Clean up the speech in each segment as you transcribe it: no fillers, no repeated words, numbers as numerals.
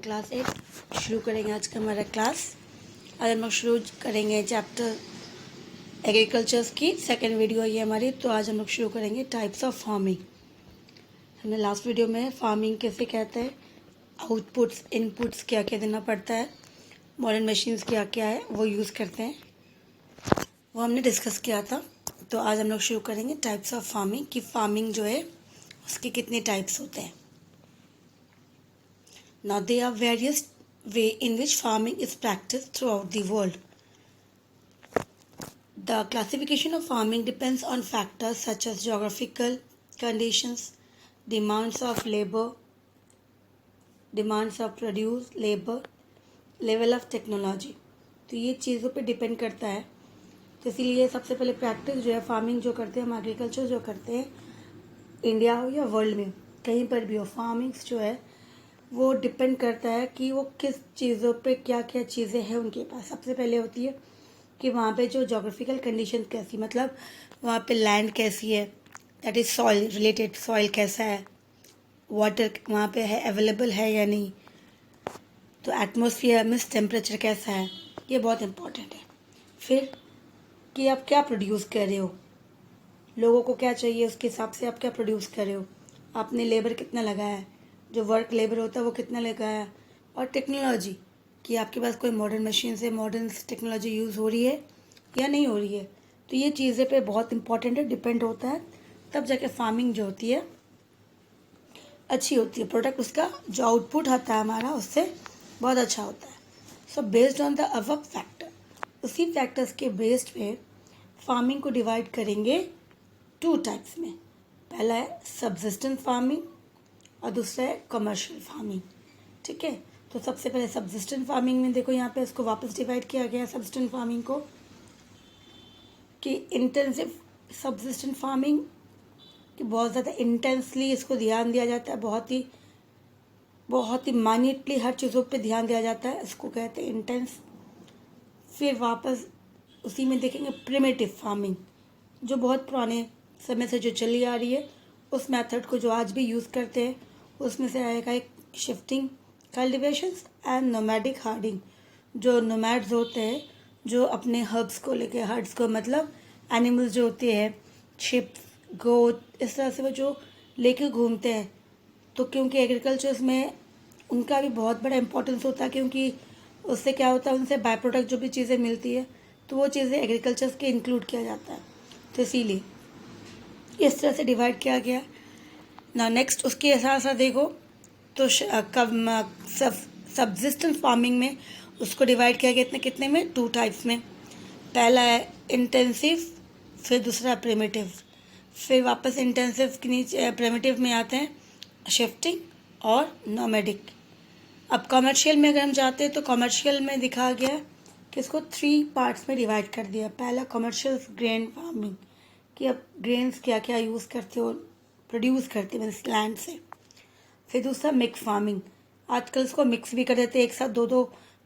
Class 8 शुरू करेंगे आज का हमारा क्लास। आज हम लोग शुरू करेंगे चैप्टर एग्रीकल्चर्स की सेकंड वीडियो ये हमारी। तो आज हम लोग शुरू करेंगे टाइप्स ऑफ फार्मिंग। हमने लास्ट वीडियो में फार्मिंग कैसे कहते हैं, आउटपुट्स इनपुट्स क्या क्या देना पड़ता है, मॉडर्न मशीन्स क्या क्या है वो यूज़ करते हैं, वो हमने डिस्कस किया था। तो आज हम लोग शुरू करेंगे टाइप्स ऑफ फार्मिंग कि फार्मिंग जो है उसके कितने टाइप्स होते हैं। Now there are various ways in which farming is practiced throughout the world. The classification of farming depends on factors such as geographical conditions, demands of labor, demands of produce, labor, level of technology. तो ये चीज़ों पे depend करता है। तो इसीलिए सबसे पहले प्रैक्टिस जो है फार्मिंग जो करते हैं हम, एग्रीकल्चर जो करते हैं, इंडिया हो या वर्ल्ड में कहीं पर भी हो, फार्मिंग्स जो है वो डिपेंड करता है कि वो किस चीज़ों पे क्या क्या चीज़ें हैं उनके पास। सबसे पहले होती है कि वहाँ पे जो जोग्राफिकल कंडीशन कैसी, मतलब वहाँ पे लैंड कैसी है, that is soil related, soil कैसा है, वाटर वहाँ पे है अवेलेबल है या नहीं, तो एटमॉस्फेयर मीन्स टेम्परेचर कैसा है, ये बहुत इम्पोर्टेंट है। फिर कि आप क्या प्रोड्यूस कर रहे हो, लोगों को क्या चाहिए उसके हिसाब से आप क्या प्रोड्यूस कर रहे हो, आपने लेबर कितना लगाया है, जो वर्क लेबर होता है वो कितना लगाया, और टेक्नोलॉजी कि आपके पास कोई मॉडर्न मशीन से मॉडर्न टेक्नोलॉजी यूज़ हो रही है या नहीं हो रही है। तो ये चीज़ें पे बहुत इंपॉर्टेंट है, डिपेंड होता है, तब जाके फार्मिंग जो होती है अच्छी होती है, प्रोडक्ट उसका जो आउटपुट आता है हमारा उससे बहुत अच्छा होता है। So based on the above factor, उसी फैक्टर्स के बेस्ड पे फार्मिंग को डिवाइड करेंगे टू टाइप्स में। पहला है सब्सिस्टेंस फार्मिंग और दूसरा है कमर्शियल फार्मिंग। ठीक है, तो सबसे पहले सब्सिस्टेंस फार्मिंग में देखो यहाँ पे इसको वापस डिवाइड किया गया है सब्सिस्टेंस फार्मिंग को कि इंटेंसिव सब्सिस्टेंस फार्मिंग कि बहुत ज़्यादा इंटेंसली इसको ध्यान दिया जाता है, बहुत ही माइन्यूटली हर चीज़ों पे ध्यान दिया जाता है, इसको कहते हैं इंटेंस। फिर वापस उसी में देखेंगे प्रिमिटिव फार्मिंग जो बहुत पुराने समय से जो चली आ रही है, उस मेथड को जो आज भी यूज़ करते हैं उसमें से आएगा एक शिफ्टिंग कल्टिवेशंस एंड नोमैडिक हार्डिंग। जो नोमैड्स होते हैं जो अपने हर्ब्स को लेके, हर्ड्स को मतलब एनिमल्स जो होते हैं, शिप गोट, इस तरह से वो जो लेके घूमते हैं। तो क्योंकि एग्रीकल्चर्स में उनका भी बहुत बड़ा इंपॉर्टेंस होता है, क्योंकि उससे क्या होता है, उनसे बाय प्रोडक्ट जो भी चीज़ें मिलती है तो वो चीज़ें एग्रीकल्चर्स के इंक्लूड किया जाता है। तो इसीलिए इस तरह से डिवाइड किया गया ना। नेक्स्ट उसके साथ साथ देखो तो सब्सिस्टेंस फार्मिंग में उसको डिवाइड किया गया इतने कितने में, टू टाइप्स में। पहला है इंटेंसिव, फिर दूसरा प्रिमिटिव। फिर वापस इंटेंसिव के नीचे प्रिमिटिव में आते हैं शिफ्टिंग और नोमैडिक। अब कमर्शियल में अगर हम जाते हैं तो कमर्शियल में दिखा गया कि इसको 3 पार्ट्स में डिवाइड कर दिया। पहला कमर्शियल ग्रेन फार्मिंग कि अब ग्रेन्स क्या क्या यूज़ करते हो, प्रोड्यूस करते हैं मीन्स लैंड से। फिर दूसरा मिक्स फार्मिंग, आजकल इसको मिक्स भी कर देते हैं, एक साथ दो दो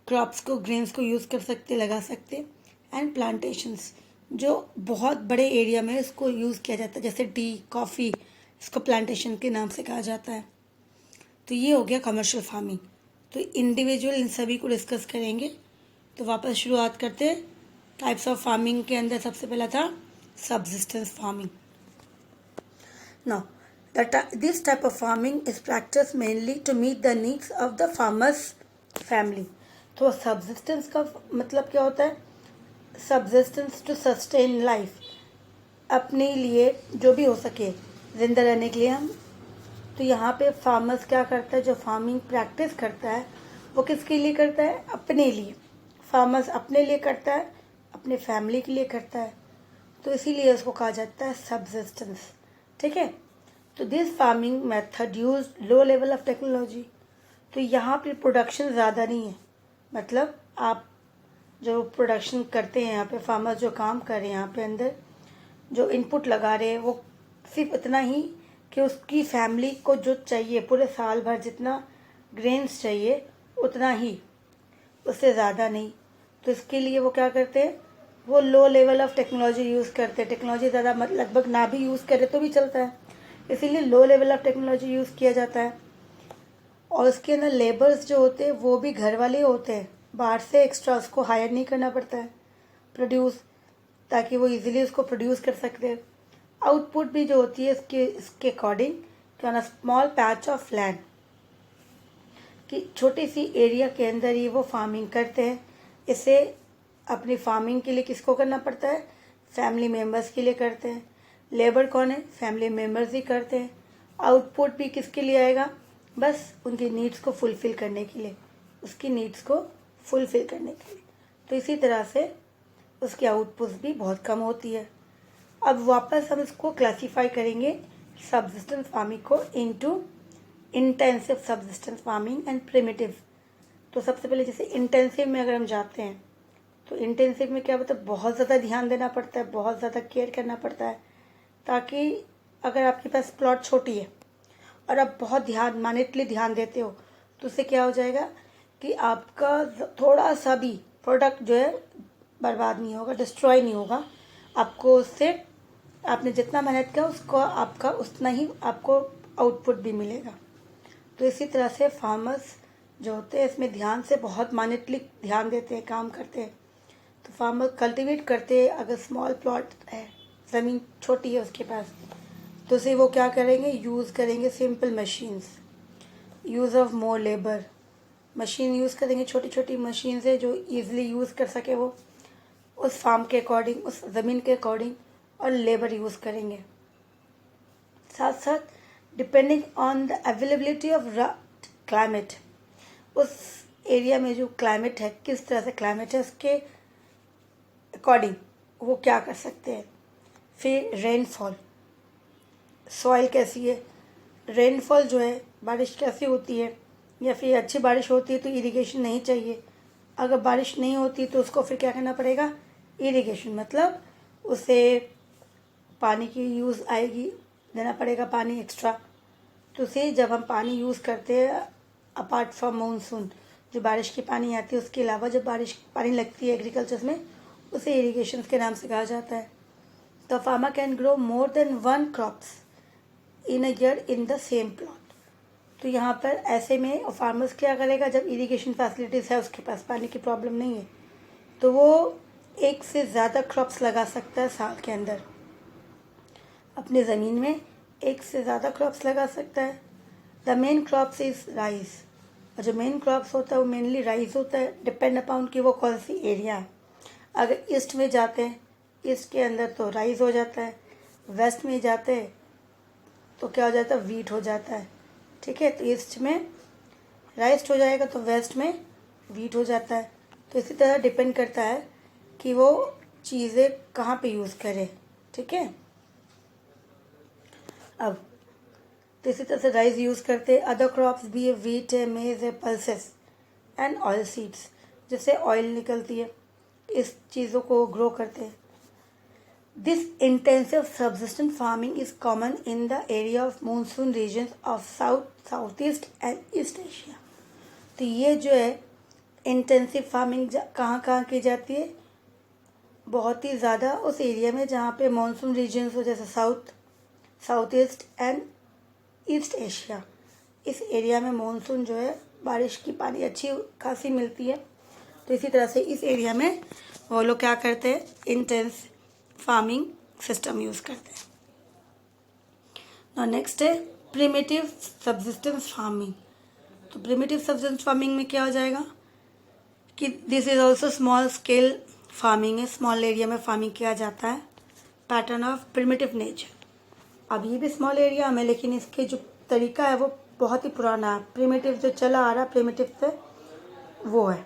क्रॉप्स को, ग्रेन्स को यूज़ कर सकते, लगा सकते। एंड प्लांटेशंस जो बहुत बड़े एरिया में इसको यूज़ किया जाता है, जैसे टी कॉफ़ी, इसको प्लांटेशन के नाम से कहा जाता है। तो ये हो गया कमर्शियल फार्मिंग। तो इंडिविजुअल इन सभी को डिस्कस करेंगे। तो वापस शुरुआत करते हैं। टाइप्स ऑफ फार्मिंग के अंदर सबसे पहला था subsistence farming. Now, this type of farming is practiced mainly to meet the needs of the farmer's family. तो subsistence का मतलब क्या होता है? Subsistence to sustain life, अपने लिए जो भी हो सके जिंदा रहने के लिए हम। तो यहाँ पे फार्मर्स क्या करता है, जो फार्मिंग प्रैक्टिस करता है वो किसके लिए करता है, अपने लिए। फार्मर्स अपने लिए करता है, अपने फैमिली के लिए करता है, तो इसीलिए इसको कहा जाता है सब्सिस्टेंस। ठीक है, तो this farming method use low level of technology. तो यहाँ पे प्रोडक्शन ज़्यादा नहीं है, मतलब आप जो प्रोडक्शन करते हैं यहाँ पे, फार्मर्स जो काम कर रहे हैं यहाँ पे अंदर जो इनपुट लगा रहे हैं वो सिर्फ इतना ही कि उसकी फैमिली को जो चाहिए पूरे साल भर जितना ग्रेन्स चाहिए उतना ही, उससे ज़्यादा नहीं। तो इसके लिए वो क्या करते हैं, वो low level of technology use करते हैं। टेक्नोलॉजी ज़्यादा लगभग ना भी यूज़ करे तो भी चलता है, इसीलिए low level of technology use किया जाता है। और उसके अंदर लेबर्स जो होते हैं वो भी घर वाले होते हैं, बाहर से एक्स्ट्रा उसको हायर नहीं करना पड़ता है प्रोड्यूस, ताकि वो इजीली उसको प्रोड्यूस कर सकते हैं। आउटपुट भी जो होती है इसके according on a small patch of land, कि छोटी सी एरिया के अंदर ही वो फार्मिंग करते हैं। इसे अपनी फार्मिंग के लिए किसको करना पड़ता है? फैमिली मेम्बर्स के लिए करते हैं। लेबर कौन है? फैमिली मेम्बर्स ही करते हैं। आउटपुट भी किसके लिए आएगा? बस उनकी नीड्स को फुलफिल करने के लिए, उसकी नीड्स को फुलफिल करने के लिए। तो इसी तरह से उसकी आउटपुट भी बहुत कम होती है। अब वापस हम इसको क्लासीफाई करेंगे सबसिस्टेंस फार्मिंग को into intensive subsistence farming and primitive. तो सबसे पहले जैसे इंटेंसिव में अगर हम जाते हैं तो इंटेंसिव में क्या होता है? बहुत ज़्यादा ध्यान देना पड़ता है, बहुत ज़्यादा केयर करना पड़ता है, ताकि अगर आपके पास प्लॉट छोटी है और आप बहुत मानिटली ध्यान देते हो तो उससे क्या हो जाएगा कि आपका थोड़ा सा भी प्रोडक्ट जो है बर्बाद नहीं होगा, डिस्ट्रॉय नहीं होगा। आपको उससे आपने जितना मेहनत किया उसको आपका उतना ही आपको आउटपुट भी मिलेगा। तो इसी तरह से फार्मर्स जो होते हैं इसमें ध्यान से बहुत मानिटली ध्यान देते हैं, काम करते हैं। तो फार्मर कल्टीवेट करते हैं, अगर स्मॉल प्लॉट है, ज़मीन छोटी है उसके पास, तो उसे वो क्या करेंगे? यूज़ करेंगे simple machines, use of more labour. Machine use करेंगे, छोटी छोटी मशीन है जो ईजिली यूज़ कर सके वो उस फार्म के अकॉर्डिंग, उस ज़मीन के अकॉर्डिंग, और लेबर यूज़ करेंगे। साथ साथ depending on the availability of climate, उस एरिया में जो क्लाइमेट है, किस तरह से क्लाइमेट है, उसके अकॉर्डिंग वो क्या कर सकते हैं। फिर रेनफॉल, सॉइल कैसी है, रेनफॉल जो है बारिश कैसी होती है, या फिर अच्छी बारिश होती है तो इरिगेशन नहीं चाहिए। अगर बारिश नहीं होती तो उसको फिर क्या करना पड़ेगा? इरिगेशन, मतलब उसे पानी की यूज़ आएगी, देना पड़ेगा पानी एक्स्ट्रा। तो उसे जब हम पानी यूज़ करते हैं अपार्ट फ्रॉम मानसून, जो बारिश की पानी आती है, उसके अलावा जब बारिश पानी लगती है एग्रीकल्चर में, उसे इरिगेशन के नाम से कहा जाता है। The farmer can grow more than 1 crops in a year in the same plot. तो यहाँ पर ऐसे में फार्मर्स क्या करेगा? जब इरिगेशन फैसिलिटीज़ है, उसके पास पानी की प्रॉब्लम नहीं है, तो वो एक से ज़्यादा क्रॉप्स लगा सकता है साल के अंदर। अपने ज़मीन में एक से ज़्यादा क्रॉप्स लगा सकता है। The main crops is rice, और जो मेन क्रॉप्स होता है वो मेनली राइस होता है, डिपेंड अपॉन कि वो कौन सी एरिया है। अगर ईस्ट में जाते हैं, ईस्ट के अंदर तो राइस हो जाता है, वेस्ट में जाते हैं तो क्या हो जाता है? वीट हो जाता है। ठीक है, तो ईस्ट में राइस हो जाएगा तो वेस्ट में वीट हो जाता है। तो इसी तरह डिपेंड करता है कि वो चीज़ें कहाँ पे यूज़ करें। ठीक है, अब तो इसी तरह से राइस यूज़ करते हैं। अदर क्रॉप्स भी है, वीट है, मेज है, पल्सेस एंड ऑयल सीड्स, जिससे ऑयल निकलती है, इस चीज़ों को ग्रो करते हैं। This intensive subsistent farming is common in the area of monsoon regions of south east and east Asia. तो ये जो है इंटेंसिव फार्मिंग कहाँ कहाँ की जाती है? बहुत ही ज़्यादा उस एरिया में जहाँ पे मानसून रीजन्स हो, जैसे south east and east Asia. इस एरिया में मानसून जो है बारिश की पानी अच्छी खासी मिलती है। तो इसी तरह से इस एरिया में वो लोग क्या करते हैं? इंटेंस फार्मिंग सिस्टम यूज़ करते हैं। नेक्स्ट है प्रिमिटिव सबसिस्टेंस फार्मिंग। तो प्रिमिटिव सबसिस्टेंस फार्मिंग में क्या हो जाएगा कि this is also small scale farming है, स्मॉल एरिया में फार्मिंग किया जाता है। पैटर्न ऑफ प्रिमिटिव नेचर, अब ये भी स्मॉल एरिया में, लेकिन इसके जो तरीका है वो बहुत ही पुराना है। प्रिमिटिव जो चला आ रहा है प्रिमिटिव से वो है।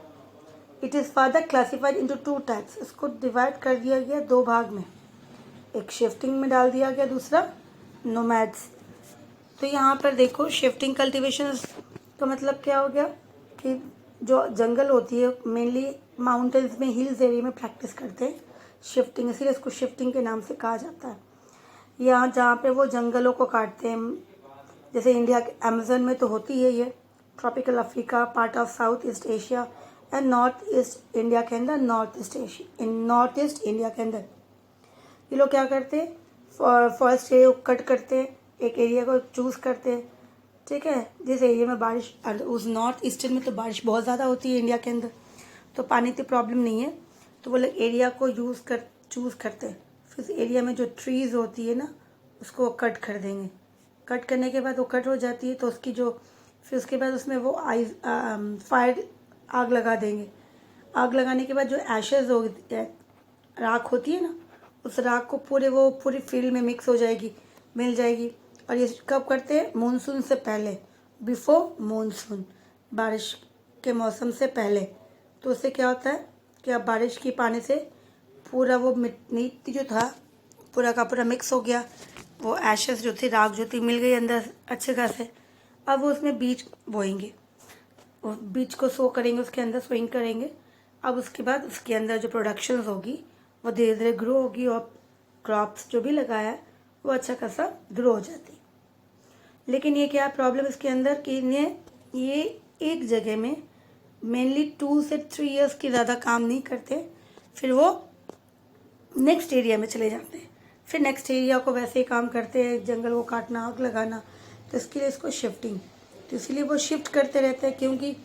It is further classified into 2 types. इसको डिवाइड कर दिया गया 2 भाग में, एक शिफ्टिंग में डाल दिया गया, दूसरा नोमैड्स। तो यहाँ पर देखो शिफ्टिंग कल्टीवेशन का मतलब क्या हो गया कि जो जंगल होती है मेनली माउंटेन्स में, हिल्स एरिया में प्रैक्टिस करते हैं शिफ्टिंग, इसीलिए इसको शिफ्टिंग के नाम से कहा जाता है। यहाँ जहाँ पे वो जंगलों को काटते हैं, जैसे इंडिया के अमेजन में तो होती है ये, tropical Africa, part of south east Asia and north east India के अंदर, नॉर्थ ईस्ट इंडिया के अंदर ये लोग क्या करते हैं? फॉरेस्ट एरिया को कट करते हैं, एक एरिया को चूज़ करते हैं, ठीक है। जिस एरिया में बारिश, उस नॉर्थ ईस्टर्न में तो बारिश बहुत ज़्यादा होती है इंडिया के अंदर, तो पानी की प्रॉब्लम नहीं है, तो वो लोग एरिया को चूज़ करते हैं। फिर उस एरिया में जो ट्रीज़ होती है ना, उसको वो कट कर देंगे। कट करने के बाद वो कट हो जाती है, तो उसकी जो फिर उसके बाद उसमें वो फायर आग लगा देंगे। आग लगाने के बाद जो एशेज़ हो राख होती है ना, उस राख को पूरी फील्ड में मिक्स हो जाएगी, मिल जाएगी। और ये कब करते हैं? मानसून से पहले, बिफोर मानसून, बारिश के मौसम से पहले। तो उससे क्या होता है कि अब बारिश की पानी से पूरा वो मिट्टी जो था पूरा का पूरा मिक्स हो गया, वो एशेस जो थी, राख जो थी, मिल गई अंदर अच्छे खासे। अब वो उसमें बीज बोएंगे, वो बीज को सो करेंगे, उसके अंदर स्विंग करेंगे। अब उसके बाद उसके अंदर जो प्रोडक्शन होगी वो धीरे धीरे ग्रो होगी, और क्रॉप्स जो भी लगाया है वो अच्छा खासा ग्रो हो जाती है। लेकिन ये क्या प्रॉब्लम इसके अंदर कि ये एक जगह में मेनली 2 से 3 इयर्स की ज़्यादा काम नहीं करते, फिर वो नेक्स्ट एरिया में चले जाते हैं। फिर नेक्स्ट एरिया को वैसे ही काम करते हैं, जंगल को काटना, आग लगाना, तो इसके लिए इसको शिफ्टिंग, तो इसीलिए वो शिफ्ट करते रहते हैं, क्योंकि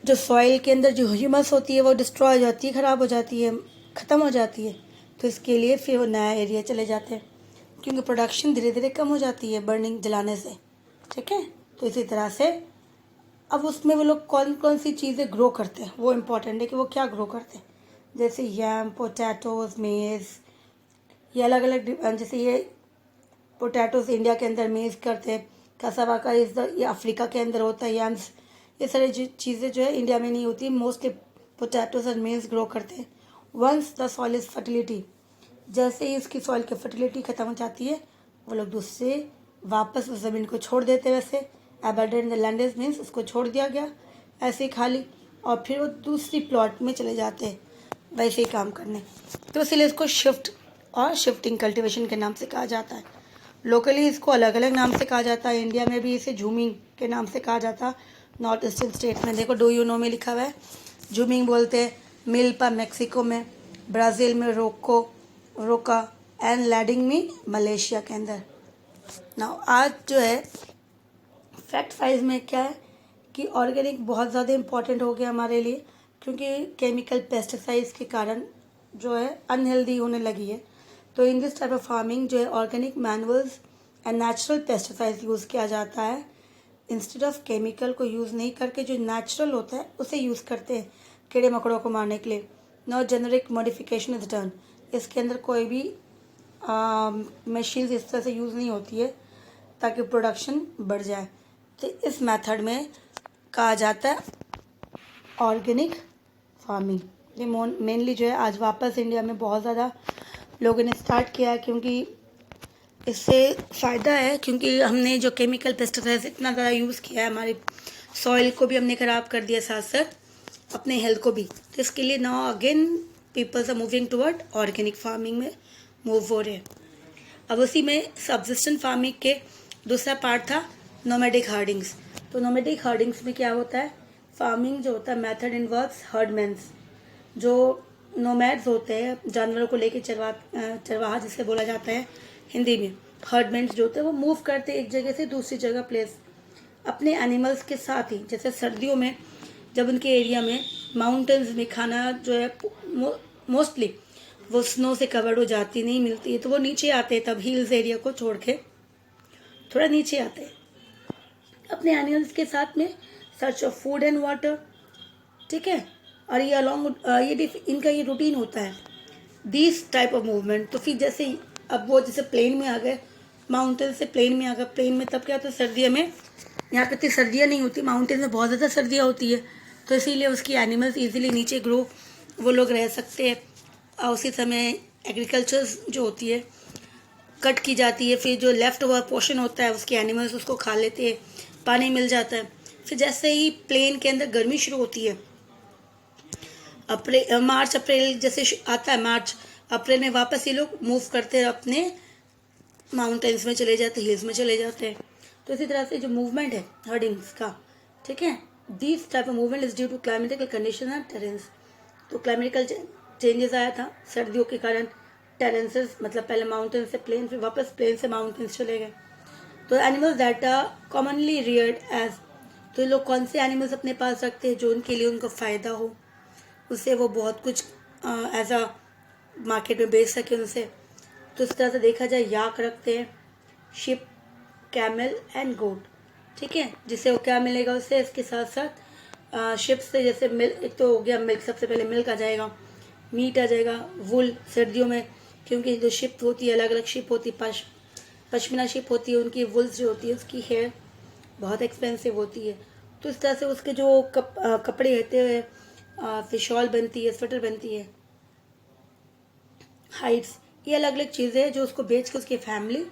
जो सॉइल के अंदर जो ह्यूमस होती है वो डिस्ट्रॉय हो जाती है, ख़राब हो जाती है, ख़त्म हो जाती है। तो इसके लिए फिर वो नया एरिया चले जाते हैं, क्योंकि प्रोडक्शन धीरे धीरे कम हो जाती है बर्निंग जलाने से। ठीक है। तो इसी तरह से अब उसमें वो लोग कौन कौन सी चीज़ें ग्रो करते हैं वो इम्पॉर्टेंट है कि वो क्या ग्रो करते हैं। जैसे यम, पोटैटोज, मेज़, ये अलग अलग, जैसे ये पोटैटोज इंडिया के अंदर मेज़ करते हैं, कसावा का ये अफ्रीका के अंदर होता है, यम्स, ये सारी चीज़ें जो है इंडिया में नहीं होती। मोस्टली पोटैटोज और मेज़ ग्रो करते हैं। Once the soil is fertility, जैसे ही उसकी सॉइल की फर्टिलिटी ख़त्म हो जाती है, वो लोग दूसरे वापस उस ज़मीन को छोड़ देते हैं। वैसे अबैंडन द लैंड मीन्स उसको छोड़ दिया गया ऐसे ही खाली, और फिर वो दूसरी प्लॉट में चले जाते हैं वैसे ही काम करने। तो इसलिए इसको शिफ्ट और शिफ्टिंग कल्टीवेशन के नाम से कहा जाता है। लोकली इसको अलग अलग नाम से कहा जाता है। इंडिया में भी इसे झूमिंग के नाम से कहा जाता है। नॉर्थ ईस्टर्न स्टेट में देखो, डू यू नो में लिखा हुआ है, झूमिंग बोलते हैं। मिल्पा मैक्सिको में, ब्राज़ील में रोका एंड लैडिंग में मलेशिया के अंदर। नाउ आज जो है फैक्ट वाइज में क्या है कि ऑर्गेनिक बहुत ज़्यादा इम्पॉर्टेंट हो गया हमारे लिए, क्योंकि केमिकल पेस्टिसाइड्स के कारण जो है अनहेल्दी होने लगी है। तो इन दिस टाइप ऑफ फार्मिंग जो है organic manuals and natural pesticides use किया जाता है। इंस्टेड ऑफ केमिकल को यूज़ नहीं करके जो नेचुरल होता है उसे यूज़ करते हैं कीड़े मकोड़ों को मारने के लिए। No generic modification is done, इसके अंदर कोई भी मशीन्स इस तरह से यूज़ नहीं होती है ताकि प्रोडक्शन बढ़ जाए। तो इस मेथड में कहा जाता है ऑर्गेनिक फार्मिंग। ये मेनली जो है आज वापस इंडिया में बहुत ज़्यादा लोगों ने स्टार्ट किया है, क्योंकि इससे फ़ायदा है, क्योंकि हमने जो केमिकल पेस्टिसाइड्स इतना ज़्यादा यूज़ किया है, हमारी सॉइल को भी हमने ख़राब कर दिया, साथ साथ अपने हेल्थ को भी। तो इसके लिए now again peoples are moving toward organic farming में मूव हो रहे हैं। अब उसी में सब्सिस्टेंट फार्मिंग के दूसरा पार्ट था नोमैडिक हर्डिंग्स। तो नोमैडिक हर्डिंग्स में क्या होता है, फार्मिंग जो होता है मेथड इन्वॉल्व्स हर्डमैन्स। जो नोमैड्स होते हैं, जानवरों को लेके चरवाहा जिसे बोला जाता है हिंदी में, हर्डमैन्स जो होते हैं वो मूव करते हैं एक जगह से दूसरी जगह प्लेस अपने एनिमल्स के साथ ही। जैसे सर्दियों में जब उनके एरिया में माउंटेन्स में खाना जो है मोस्टली वो स्नो से कवर्ड हो जाती, नहीं मिलती है, तो वो नीचे आते हैं, तब हिल्स एरिया को छोड़ के थोड़ा नीचे आते हैं अपने एनिमल्स के साथ में, search of food and water. ठीक है। और ये इनका ये रूटीन होता है, दिस टाइप ऑफ मूवमेंट। तो फिर जैसे अब वो जैसे प्लेन में आ गए, माउंटेन से प्लेन में आ गए, प्लेन में तब क्या होता है सर्दियों में, यहाँ पे इतनी सर्दियाँ नहीं होती, माउंटेन में बहुत ज़्यादा सर्दियाँ होती है, तो इसीलिए उसकी एनिमल्स ईजिली नीचे ग्रो वो लोग रह सकते हैं। और उसी समय एग्रीकल्चर जो होती है कट की जाती है, फिर जो लेफ्ट ओवर पोर्शन होता है उसके एनिमल्स उसको खा लेते हैं, पानी मिल जाता है। फिर जैसे ही प्लेन के अंदर गर्मी शुरू होती है, मार्च अप्रैल जैसे आता है, मार्च अप्रैल में वापस ये लोग मूव करते हैं, अपने माउंटेन्स में चले जाते हैं, हिल्स में चले जाते हैं। तो इसी तरह से जो मूवमेंट है हर्डिंग्स का, ठीक है, this type of movement is due to climatical condition and terrains. तो क्लाइमेटिकल चेंजेस आया था सर्दियों के कारण, टेरेंसेस मतलब पहले माउंटेन से प्लेन, फिर वापस प्लेन से माउंटेन्स चले गए। तो animals that are commonly reared as, तो लोग कौन से एनिमल्स अपने पास रखते हैं जो उनके लिए उनको फ़ायदा हो, उससे वो बहुत कुछ एज अ मार्केट में बेच सके उनसे। तो इस तरह से देखा जाए याक रखते हैं, शिप, कैमल एंड गोट, ठीक है। जिससे वो क्या मिलेगा उससे, इसके साथ साथ शिप से जैसे मिल्क, एक तो हो गया मिल्क, सबसे पहले मिल्क आ जाएगा, मीट आ जाएगा, वुल सर्दियों में, क्योंकि जो शिप होती है अलग अलग शिप होती है, पश्मीना शिप होती है, उनकी वुल्स जो होती है उसकी हेयर बहुत एक्सपेंसिव होती है। तो इस तरह से उसके जो कपड़े रहते हैं, फिर शॉल बनती है, स्वेटर बनती है, हाइट्स, ये अलग अलग चीज़ें हैं जो उसको बेच के उसकी फैमिली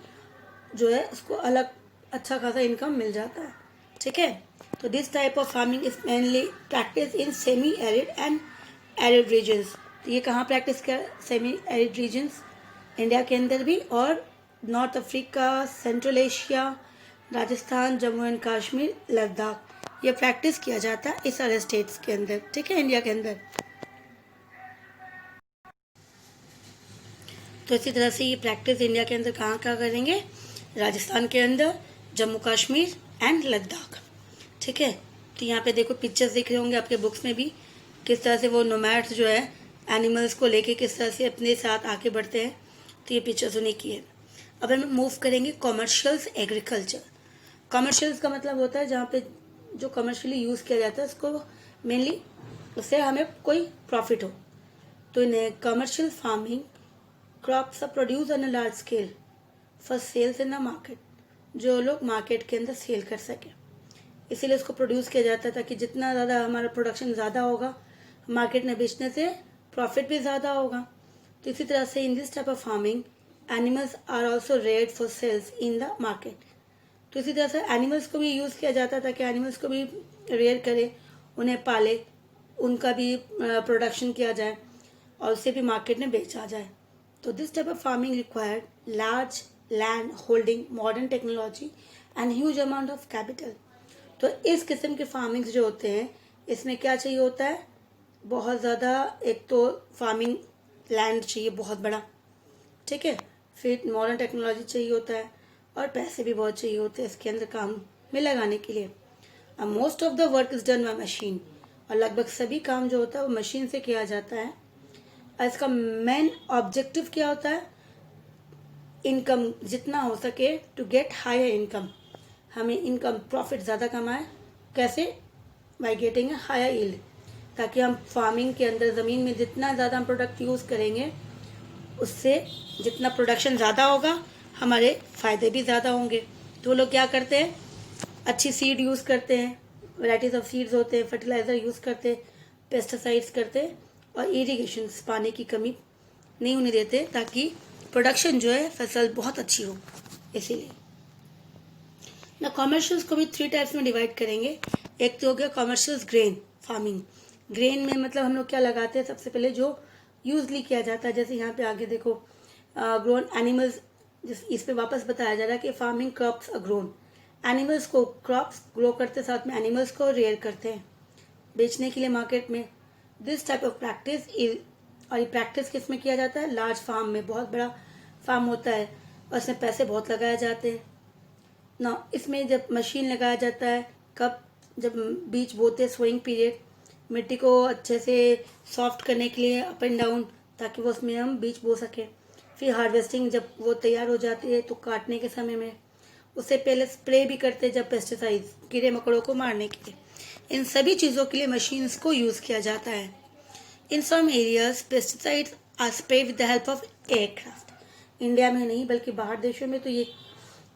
जो है उसको अलग अच्छा खासा इनकम मिल जाता है, ठीक है। तो this type of farming is mainly practice in semi arid and arid regions. तो ये कहाँ प्रैक्टिस कर, सेमी एरिड रीजन्स, इंडिया के अंदर भी, और north Africa, central Asia, Rajasthan, Jammu and Kashmir, Ladakh, ये प्रैक्टिस किया जाता है इस सारे स्टेट्स के अंदर, ठीक है, इंडिया के अंदर। तो इसी तरह से ये प्रैक्टिस इंडिया के अंदर कहाँ कहाँ करेंगे, राजस्थान के अंदर, जम्मू कश्मीर एंड लद्दाख, ठीक है। तो यहाँ पे देखो पिक्चर्स दिख रहे होंगे आपके बुक्स में भी, किस तरह से वो नोमैड्स जो है एनिमल्स को लेके किस तरह से अपने साथ आगे बढ़ते हैं। तो ये पिक्चर्स उन्हीं की है। अब हम मूव करेंगे कॉमर्शियल्स एग्रीकल्चर। कॉमर्शियल्स का मतलब होता है जहाँ पे जो कमर्शियली यूज़ किया जाता है उसको मेनली, उससे हमें कोई प्रॉफिट हो। तो in commercial farming crops are produce on a large scale for sales in the market, जो लोग मार्केट के अंदर सेल कर सकें, इसीलिए उसको प्रोड्यूस किया जाता है, ताकि जितना ज़्यादा हमारा प्रोडक्शन ज़्यादा होगा मार्केट में बेचने से प्रॉफिट भी ज़्यादा होगा। तो इसी तरह से in this type of farming animals are also reared for sales in the market. तो इसी तरह से एनिमल्स को भी यूज़ किया जाता है ताकि एनिमल्स को भी रेयर करे, उन्हें पाले, उनका भी प्रोडक्शन किया जाए और उससे भी मार्केट में बेचा जाए। तो this type of farming required large land holding, modern technology and huge amount of capital. तो इस किस्म के फार्मिंग्स जो होते हैं इसमें क्या चाहिए होता है, बहुत ज़्यादा, एक तो फार्मिंग लैंड चाहिए बहुत बड़ा, ठीक है, फिर मॉडर्न टेक्नोलॉजी चाहिए होता है और पैसे भी बहुत चाहिए होते हैं इसके अंदर काम में लगाने के लिए। अब most of the work is done by machine, और लगभग सभी काम जो होता है वो मशीन से किया जाता है। और इसका मेन ऑब्जेक्टिव क्या होता है, इनकम जितना हो सके, टू गेट हायर इनकम, हमें इनकम प्रॉफिट ज़्यादा कमाए, कैसे, by getting a higher yield, ताकि हम फार्मिंग के अंदर ज़मीन में जितना ज़्यादा हम प्रोडक्ट यूज़ करेंगे उससे जितना प्रोडक्शन ज़्यादा होगा हमारे फ़ायदे भी ज़्यादा होंगे। तो वो लोग क्या करते हैं, अच्छी सीड यूज़ करते हैं, वैराइटीज़ ऑफ सीड्स होते हैं, फर्टिलाइज़र यूज़ करते हैं, पेस्टिसाइड्स करते हैं, और इरीगेशन, पानी की कमी नहीं होने देते ताकि प्रोडक्शन जो है फसल बहुत अच्छी हो। इसीलिए ना कॉमर्शियल्स को भी 3 टाइप्स में डिवाइड करेंगे। एक तो हो गया कॉमर्शियल्स ग्रेन फार्मिंग। ग्रेन में मतलब हम लोग क्या लगाते हैं, सबसे पहले जो यूजली किया जाता है, जैसे यहाँ पे आगे देखो ग्रोन एनिमल्स, इस पे वापस बताया जा रहा है कि फार्मिंग क्रॉप्स अ ग्रोन, एनिमल्स को क्रॉप्स ग्रो करते साथ में एनिमल्स को रेयर करते हैं बेचने के लिए मार्केट में। This type of practice is, और ये प्रैक्टिस किस में किया जाता है, लार्ज फार्म में, बहुत बड़ा फार्म होता है और इसमें पैसे बहुत लगाए जाते हैं ना। इसमें जब मशीन लगाया जाता है, कब, जब बीज बोते हैं, सोइंग पीरियड, मिट्टी को अच्छे से सॉफ्ट करने के लिए अप एंड डाउन, ताकि वो उसमें हम बीज बो सकें। फिर हार्वेस्टिंग, जब वो तैयार हो जाती है तो काटने के समय में उससे पहले स्प्रे भी करते हैं, जब पेस्टिसाइड्स, कीड़े मकोड़ों को मारने के लिए। इन सभी चीज़ों के लिए मशीन्स को यूज़ किया जाता है। In some areas pesticides are spread with the help of aircraft. India में नहीं बल्कि बाहर देशों में तो ये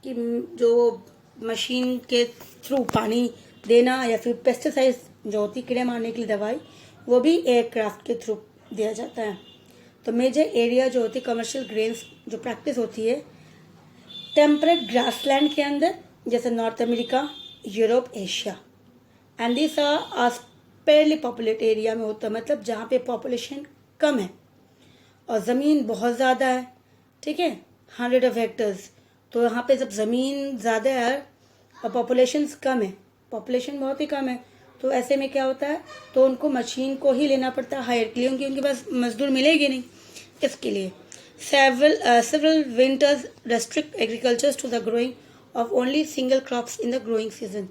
कि जो मशीन के थ्रू पानी देना या फिर पेस्टिसाइड्स जो होती कीड़े मारने के लिए दवाई, वो भी एयरक्राफ्ट के थ्रू दिया जाता है। तो मेजर एरिया जो होती है कमर्शियल ग्रेन्स जो प्रैक्टिस होती है टेम्परेट ग्रासलैंड के अंदर, जैसे north America, Europe, Asia, and this are sparsely populate area में होता है, मतलब जहाँ पे पॉपुलेशन कम है और ज़मीन बहुत ज़्यादा है, ठीक है, 100 ऑफ हेक्टर्स। तो यहाँ पे जब ज़मीन ज़्यादा है और पॉपुलेशन कम है, पॉपुलेशन बहुत ही कम है, तो ऐसे में क्या होता है, तो उनको मशीन को ही लेना पड़ता है हायर के लिए, क्योंकि उनके पास मजदूर मिलेगी नहीं। इसके लिए several winters restrict agriculture to the growing of only single crops in the growing season.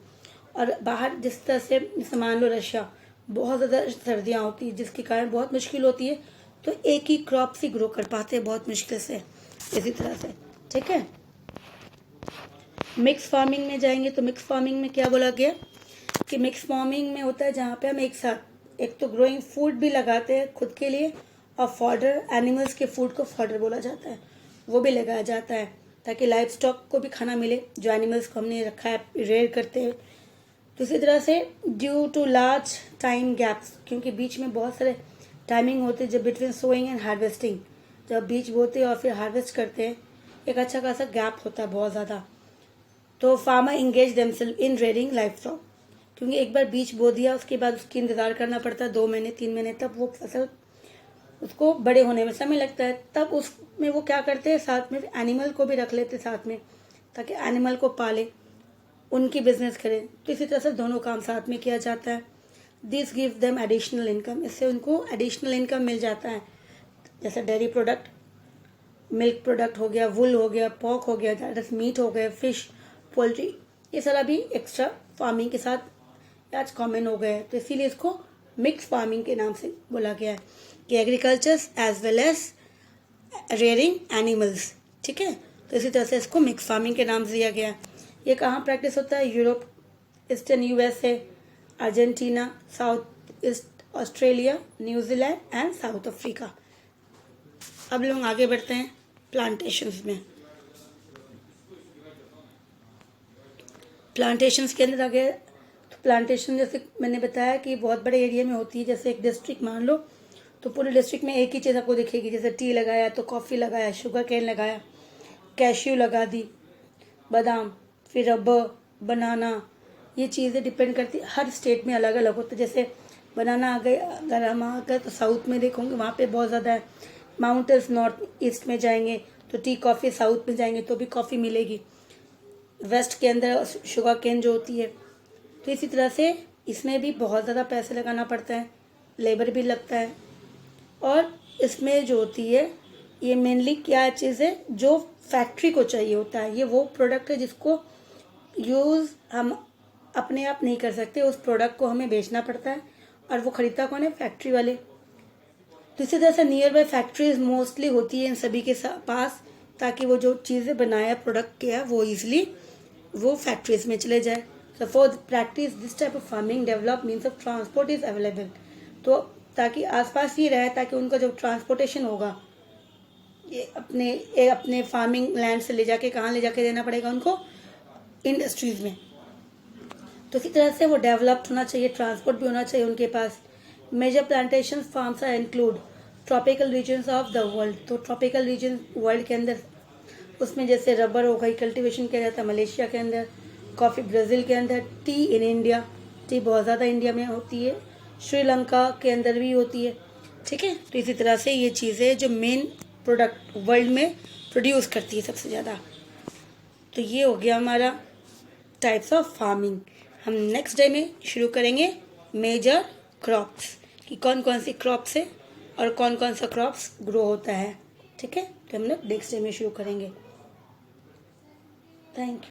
और बाहर जिस तरह से जैसे मान लो रशिया, बहुत ज़्यादा सर्दियाँ होती है जिसके कारण बहुत मुश्किल होती है, तो एक ही क्रॉप से ग्रो कर पाते हैं बहुत मुश्किल से, इसी तरह से। ठीक है, मिक्स फार्मिंग में जाएंगे तो मिक्स फार्मिंग में क्या बोला गया कि मिक्स फार्मिंग में होता है जहाँ पे हम एक साथ एक तो ग्रोइंग फूड भी लगाते हैं खुद के लिए, और फॉडर, एनिमल्स के फूड को फॉडर बोला जाता है, वो भी लगाया जाता है ताकि लाइफ स्टॉक को भी खाना मिले जो एनिमल्स को हमने रखा है, रेयर करते हैं। तो इसी तरह से due to large time gaps, क्योंकि बीच में बहुत सारे टाइमिंग होते हैं जब बिटवीन सोइंग एंड हार्वेस्टिंग, जब बीज बोते हैं और फिर हार्वेस्ट करते हैं, एक अच्छा खासा गैप होता है बहुत ज़्यादा। तो farmer engage themselves in rearing life stock, क्योंकि एक बार बीज बो दिया उसके बाद उसकी इंतज़ार करना पड़ता है 2 महीने 3 महीने, तब वो फसल उसको बड़े होने में समय लगता है। तब उसमें वो क्या करते हैं, साथ में एनिमल को भी रख लेते साथ में, ताकि एनिमल को पाले, उनकी बिजनेस करें। तो इसी तरह से दोनों काम साथ में किया जाता है। This give them additional income, इससे उनको एडिशनल इनकम मिल जाता है, जैसे डेयरी प्रोडक्ट, मिल्क प्रोडक्ट हो गया, वुल हो गया, पॉक हो गया, दैट मीट हो गया, फिश, पोल्ट्री, ये सारा भी एक्स्ट्रा फार्मिंग के साथ आज कॉमन हो गए हैं। तो इसीलिए इसको मिक्स फार्मिंग के नाम से बोला गया है कि agriculture as well as rearing animals. ठीक है, तो इसी तरह से इसको मिक्स फार्मिंग के नाम से दिया गया है। ये कहाँ प्रैक्टिस होता है, Europe, eastern USA, Argentina, south east Australia, New Zealand and south Africa. अब लोग आगे बढ़ते हैं प्लांटेशंस में। प्लांटेशंस के अंदर आगे, तो प्लांटेशन जैसे मैंने बताया कि बहुत बड़े एरिया में होती है। जैसे एक डिस्ट्रिक्ट मान लो, तो पूरे डिस्ट्रिक्ट में एक ही चीज़ आपको दिखेगी, जैसे टी लगाया तो कॉफ़ी लगाया, शुगर केन लगाया, कैश्यू लगा दी, बादाम, फिर रबर, बनाना, ये चीज़ें डिपेंड करती है, हर स्टेट में अलग अलग होता है। जैसे बनाना आ गए, अगर हम आ गए तो साउथ में देखोगे वहाँ पे बहुत ज़्यादा है। माउंटेन्स नॉर्थ ईस्ट में जाएंगे तो टी कॉफ़ी, साउथ में जाएंगे तो भी कॉफ़ी मिलेगी, वेस्ट के अंदर शुगर केन जो होती है। तो इसी तरह से इसमें भी बहुत ज़्यादा पैसे लगाना पड़ता है, लेबर भी लगता है। और इसमें जो होती है ये मेनली क्या चीज़ है जो फैक्ट्री को चाहिए होता है, ये वो प्रोडक्ट है जिसको यूज़ हम अपने आप नहीं कर सकते, उस प्रोडक्ट को हमें बेचना पड़ता है, और वो खरीदता कौन है, फैक्ट्री वाले। तो इसी तरह से नियर बाय फैक्ट्रीज मोस्टली होती है इन सभी के पास, ताकि वो जो चीज़ें बनाया प्रोडक्ट किया है वो ईजिली वो फैक्ट्रीज में चले जाए। So for practice this type of farming develop means of transport is available, तो ताकि आसपास ही रहे, ताकि उनका जो ट्रांसपोर्टेशन होगा ये अपने फार्मिंग लैंड से ले जाके कहाँ ले जाके देना पड़ेगा उनको, इंडस्ट्रीज में। तो इसी तरह से वो डेवलप्ड होना चाहिए, ट्रांसपोर्ट भी होना चाहिए उनके पास। Major plantation farms are include tropical regions of the world, तो ट्रॉपिकल रीजन वर्ल्ड के अंदर उसमें जैसे रबर हो गई, कल्टीवेशन किया जाता है मलेशिया के अंदर, कॉफ़ी ब्राज़ील के अंदर, टी इन इंडिया, टी बहुत ज़्यादा इंडिया में होती है, श्रीलंका के अंदर भी होती है। ठीक है, तो इसी तरह से ये चीज़ें जो मेन प्रोडक्ट वर्ल्ड में प्रोड्यूस करती है सबसे ज़्यादा। तो ये हो गया हमारा टाइप्स ऑफ फार्मिंग। हम नेक्स्ट डे में शुरू करेंगे मेजर क्रॉप्स, कि कौन कौन सी क्रॉप्स है और कौन कौन सा क्रॉप्स ग्रो होता है। ठीक है, तो हम लोग नेक्स्ट डे में शुरू करेंगे। Thank you.